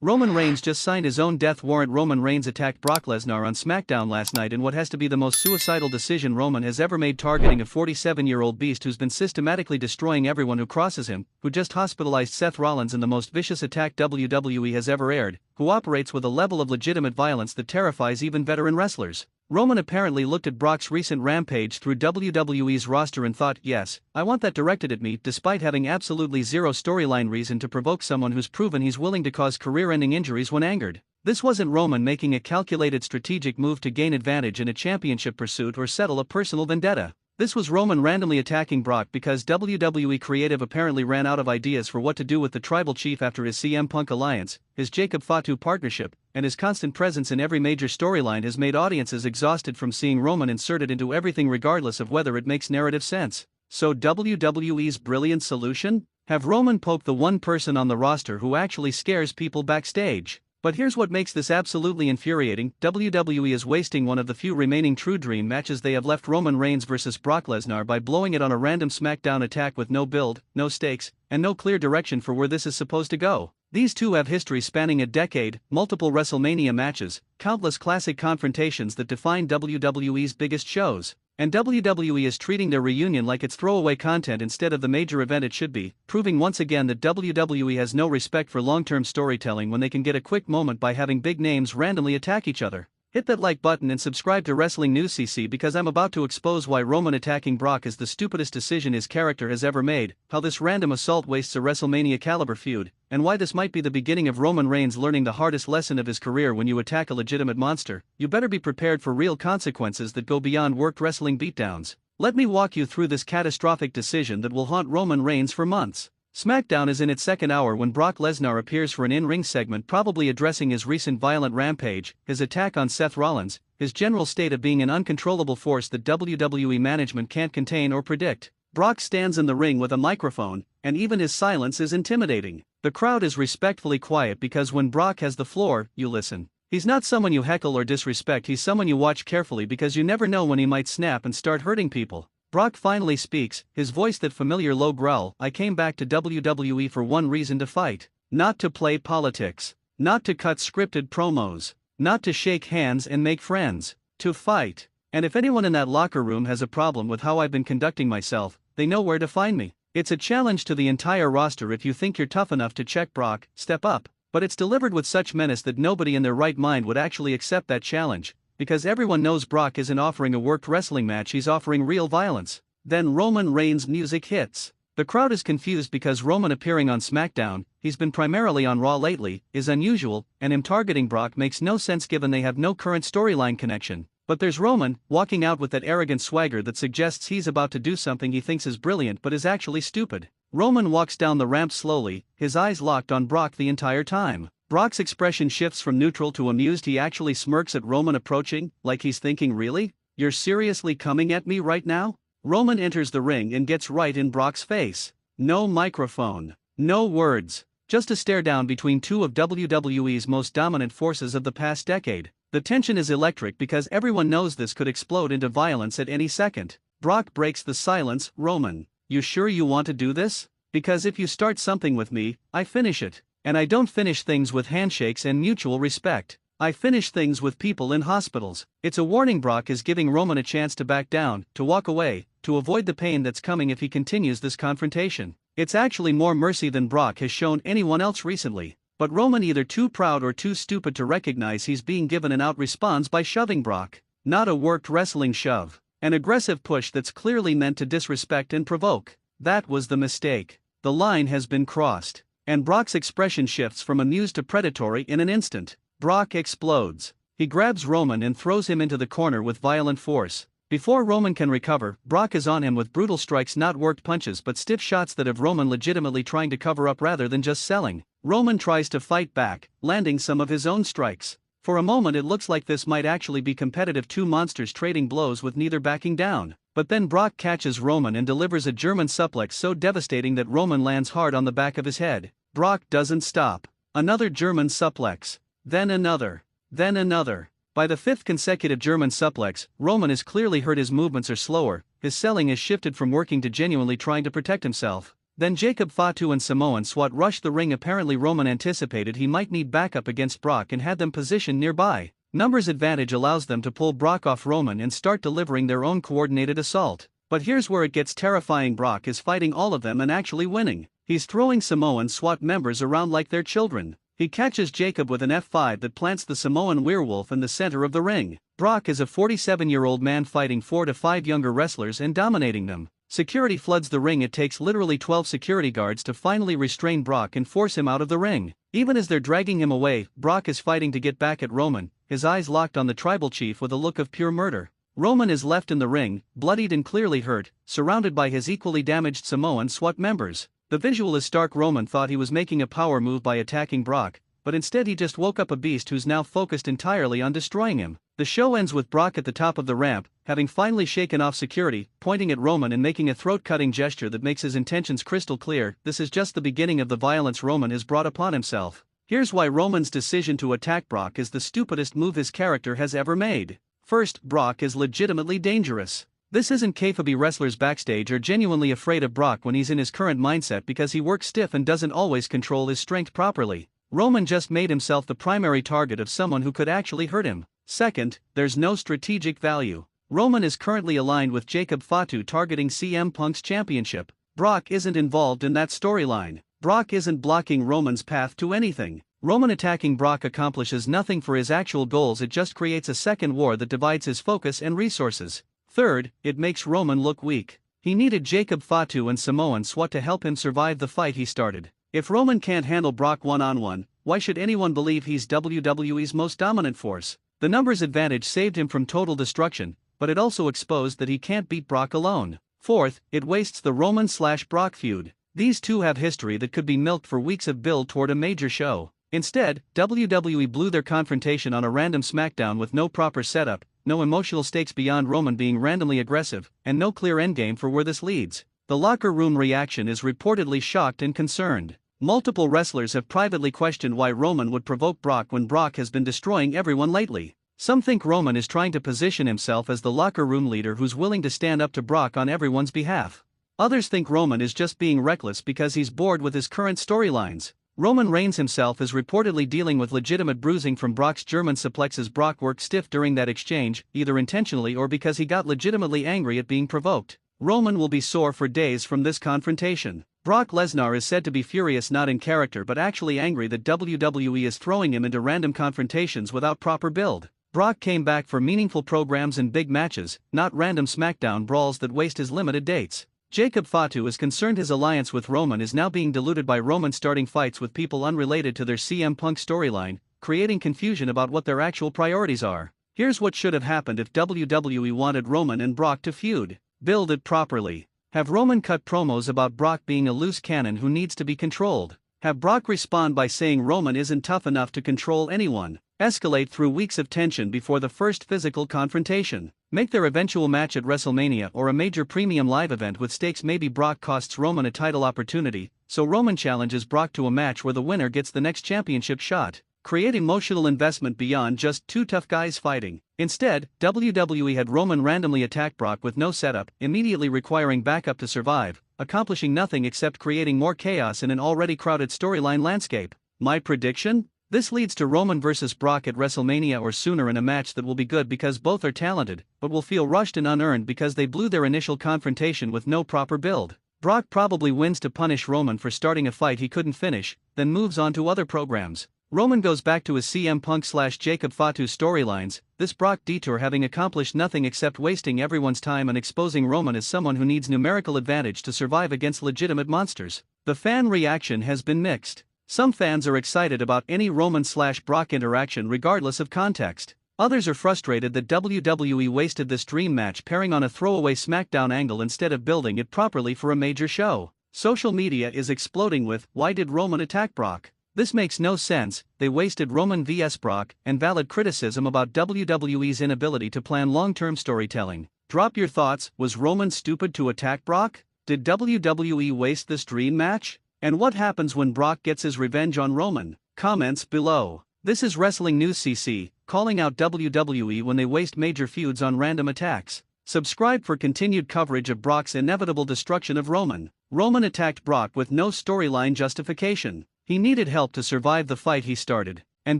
Roman Reigns just signed his own death warrant. Roman Reigns attacked Brock Lesnar on SmackDown last night in what has to be the most suicidal decision Roman has ever made, targeting a 47-year-old beast who's been systematically destroying everyone who crosses him, who just hospitalized Seth Rollins in the most vicious attack WWE has ever aired, who operates with a level of legitimate violence that terrifies even veteran wrestlers. Roman apparently looked at Brock's recent rampage through WWE's roster and thought, yes, I want that directed at me, despite having absolutely zero storyline reason to provoke someone who's proven he's willing to cause career-ending injuries when angered. This wasn't Roman making a calculated strategic move to gain advantage in a championship pursuit or settle a personal vendetta. This was Roman randomly attacking Brock because WWE creative apparently ran out of ideas for what to do with the tribal chief after his CM Punk alliance, his Jacob Fatu partnership, and his constant presence in every major storyline has made audiences exhausted from seeing Roman inserted into everything regardless of whether it makes narrative sense. So WWE's brilliant solution? Have Roman poke the one person on the roster who actually scares people backstage. But here's what makes this absolutely infuriating: WWE is wasting one of the few remaining true dream matches they have left, Roman Reigns vs. Brock Lesnar, by blowing it on a random SmackDown attack with no build, no stakes, and no clear direction for where this is supposed to go. These two have history spanning a decade, multiple WrestleMania matches, countless classic confrontations that define WWE's biggest shows. And WWE is treating their reunion like it's throwaway content instead of the major event it should be, proving once again that WWE has no respect for long-term storytelling when they can get a quick moment by having big names randomly attack each other. Hit that like button and subscribe to Wrestling News CC, because I'm about to expose why Roman attacking Brock is the stupidest decision his character has ever made, how this random assault wastes a WrestleMania caliber feud, and why this might be the beginning of Roman Reigns learning the hardest lesson of his career: when you attack a legitimate monster, you better be prepared for real consequences that go beyond worked wrestling beatdowns. Let me walk you through this catastrophic decision that will haunt Roman Reigns for months. SmackDown is in its second hour when Brock Lesnar appears for an in-ring segment, probably addressing his recent violent rampage, his attack on Seth Rollins, his general state of being an uncontrollable force that WWE management can't contain or predict. Brock stands in the ring with a microphone, and even his silence is intimidating. The crowd is respectfully quiet because when Brock has the floor, you listen. He's not someone you heckle or disrespect, he's someone you watch carefully because you never know when he might snap and start hurting people. Brock finally speaks, his voice that familiar low growl: I came back to WWE for one reason: to fight. Not to play politics. Not to cut scripted promos. Not to shake hands and make friends. To fight. And if anyone in that locker room has a problem with how I've been conducting myself, they know where to find me. It's a challenge to the entire roster. If you think you're tough enough to check Brock, step up. But it's delivered with such menace that nobody in their right mind would actually accept that challenge, because everyone knows Brock isn't offering a worked wrestling match, he's offering real violence. Then Roman Reigns' music hits. The crowd is confused because Roman appearing on SmackDown, he's been primarily on Raw lately, is unusual, and him targeting Brock makes no sense given they have no current storyline connection. But there's Roman, walking out with that arrogant swagger that suggests he's about to do something he thinks is brilliant but is actually stupid. Roman walks down the ramp slowly, his eyes locked on Brock the entire time. Brock's expression shifts from neutral to amused. He actually smirks at Roman approaching, like he's thinking, really? You're seriously coming at me right now? Roman enters the ring and gets right in Brock's face. No microphone. No words. Just a stare down between two of WWE's most dominant forces of the past decade. The tension is electric because everyone knows this could explode into violence at any second. Brock breaks the silence. Roman, you sure you want to do this? Because if you start something with me, I finish it. And I don't finish things with handshakes and mutual respect. I finish things with people in hospitals. It's a warning. Brock is giving Roman a chance to back down, to walk away, to avoid the pain that's coming if he continues this confrontation. It's actually more mercy than Brock has shown anyone else recently. But Roman, either too proud or too stupid to recognize he's being given an out, responds by shoving Brock. Not a worked wrestling shove. An aggressive push that's clearly meant to disrespect and provoke. That was the mistake. The line has been crossed. And Brock's expression shifts from amused to predatory in an instant. Brock explodes. He grabs Roman and throws him into the corner with violent force. Before Roman can recover, Brock is on him with brutal strikes, not worked punches but stiff shots that have Roman legitimately trying to cover up rather than just selling. Roman tries to fight back, landing some of his own strikes. For a moment it looks like this might actually be competitive, two monsters trading blows with neither backing down. But then Brock catches Roman and delivers a German suplex so devastating that Roman lands hard on the back of his head. Brock doesn't stop. Another German suplex. Then another. Then another. By the fifth consecutive German suplex, Roman is clearly hurt. His movements are slower, his selling has shifted from working to genuinely trying to protect himself. Then Jacob Fatu and Samoan SWAT rushed the ring. Apparently Roman anticipated he might need backup against Brock and had them positioned nearby. Numbers advantage allows them to pull Brock off Roman and start delivering their own coordinated assault. But here's where it gets terrifying. Brock is fighting all of them and actually winning. He's throwing Samoan SWAT members around like they're children. He catches Jacob with an F5 that plants the Samoan werewolf in the center of the ring. Brock is a 47-year-old man fighting 4 to 5 younger wrestlers and dominating them. Security floods the ring. It takes literally 12 security guards to finally restrain Brock and force him out of the ring. Even as they're dragging him away, Brock is fighting to get back at Roman, his eyes locked on the tribal chief with a look of pure murder. Roman is left in the ring, bloodied and clearly hurt, surrounded by his equally damaged Samoan SWAT members. The visual is stark. Roman thought he was making a power move by attacking Brock, but instead he just woke up a beast who's now focused entirely on destroying him. The show ends with Brock at the top of the ramp, having finally shaken off security, pointing at Roman and making a throat-cutting gesture that makes his intentions crystal clear. This is just the beginning of the violence Roman has brought upon himself. Here's why Roman's decision to attack Brock is the stupidest move his character has ever made. First, Brock is legitimately dangerous. This isn't kayfabe. Wrestlers backstage are genuinely afraid of Brock when he's in his current mindset because he works stiff and doesn't always control his strength properly. Roman just made himself the primary target of someone who could actually hurt him. Second, there's no strategic value. Roman is currently aligned with Jacob Fatu targeting CM Punk's championship. Brock isn't involved in that storyline. Brock isn't blocking Roman's path to anything. Roman attacking Brock accomplishes nothing for his actual goals. It just creates a second war that divides his focus and resources. Third, it makes Roman look weak. He needed Jacob Fatu and Samoan SWAT to help him survive the fight he started. If Roman can't handle Brock one-on-one, why should anyone believe he's WWE's most dominant force? The numbers advantage saved him from total destruction, but it also exposed that he can't beat Brock alone. Fourth, it wastes the Roman/Brock feud. These two have history that could be milked for weeks of build toward a major show. Instead, WWE blew their confrontation on a random SmackDown with no proper setup, no emotional stakes beyond Roman being randomly aggressive, and no clear endgame for where this leads. The locker room reaction is reportedly shocked and concerned. Multiple wrestlers have privately questioned why Roman would provoke Brock when Brock has been destroying everyone lately. Some think Roman is trying to position himself as the locker room leader who's willing to stand up to Brock on everyone's behalf. Others think Roman is just being reckless because he's bored with his current storylines. Roman Reigns himself is reportedly dealing with legitimate bruising from Brock's German suplexes. Brock worked stiff during that exchange, either intentionally or because he got legitimately angry at being provoked. Roman will be sore for days from this confrontation. Brock Lesnar is said to be furious, not in character but actually angry that WWE is throwing him into random confrontations without proper build. Brock came back for meaningful programs and big matches, not random SmackDown brawls that waste his limited dates. Jacob Fatu is concerned his alliance with Roman is now being diluted by Roman starting fights with people unrelated to their CM Punk storyline, creating confusion about what their actual priorities are. Here's what should have happened if WWE wanted Roman and Brock to feud. Build it properly. Have Roman cut promos about Brock being a loose cannon who needs to be controlled. Have Brock respond by saying Roman isn't tough enough to control anyone. Escalate through weeks of tension before the first physical confrontation. Make their eventual match at WrestleMania or a major premium live event with stakes. Maybe Brock costs Roman a title opportunity, so Roman challenges Brock to a match where the winner gets the next championship shot. Create emotional investment beyond just two tough guys fighting. Instead, WWE had Roman randomly attack Brock with no setup, immediately requiring backup to survive, accomplishing nothing except creating more chaos in an already crowded storyline landscape. My prediction? This leads to Roman vs. Brock at WrestleMania or sooner, in a match that will be good because both are talented, but will feel rushed and unearned because they blew their initial confrontation with no proper build. Brock probably wins to punish Roman for starting a fight he couldn't finish, then moves on to other programs. Roman goes back to his CM Punk/Jacob Fatu storylines, this Brock detour having accomplished nothing except wasting everyone's time and exposing Roman as someone who needs numerical advantage to survive against legitimate monsters. The fan reaction has been mixed. Some fans are excited about any Roman/Brock interaction regardless of context. Others are frustrated that WWE wasted this dream match pairing on a throwaway SmackDown angle instead of building it properly for a major show. Social media is exploding with, "Why did Roman attack Brock? This makes no sense, they wasted Roman vs Brock," and valid criticism about WWE's inability to plan long-term storytelling. Drop your thoughts. Was Roman stupid to attack Brock? Did WWE waste this dream match? And what happens when Brock gets his revenge on Roman? Comments below. This is Wrestling News CC, calling out WWE when they waste major feuds on random attacks. Subscribe for continued coverage of Brock's inevitable destruction of Roman. Roman attacked Brock with no storyline justification. He needed help to survive the fight he started, and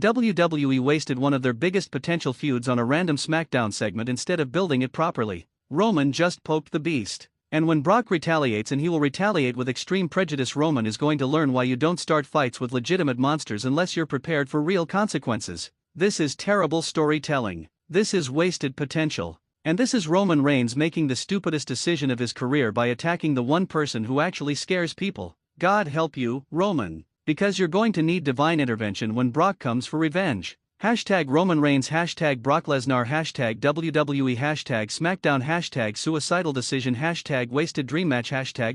WWE wasted one of their biggest potential feuds on a random SmackDown segment instead of building it properly. Roman just poked the beast. And when Brock retaliates, and he will retaliate with extreme prejudice, Roman is going to learn why you don't start fights with legitimate monsters unless you're prepared for real consequences. This is terrible storytelling. This is wasted potential. And this is Roman Reigns making the stupidest decision of his career by attacking the one person who actually scares people. God help you, Roman. Because you're going to need divine intervention when Brock comes for revenge. Hashtag Roman Reigns, hashtag Brock Lesnar, hashtag WWE, hashtag SmackDown, hashtag suicidal decision, hashtag wasted dream match, hashtag the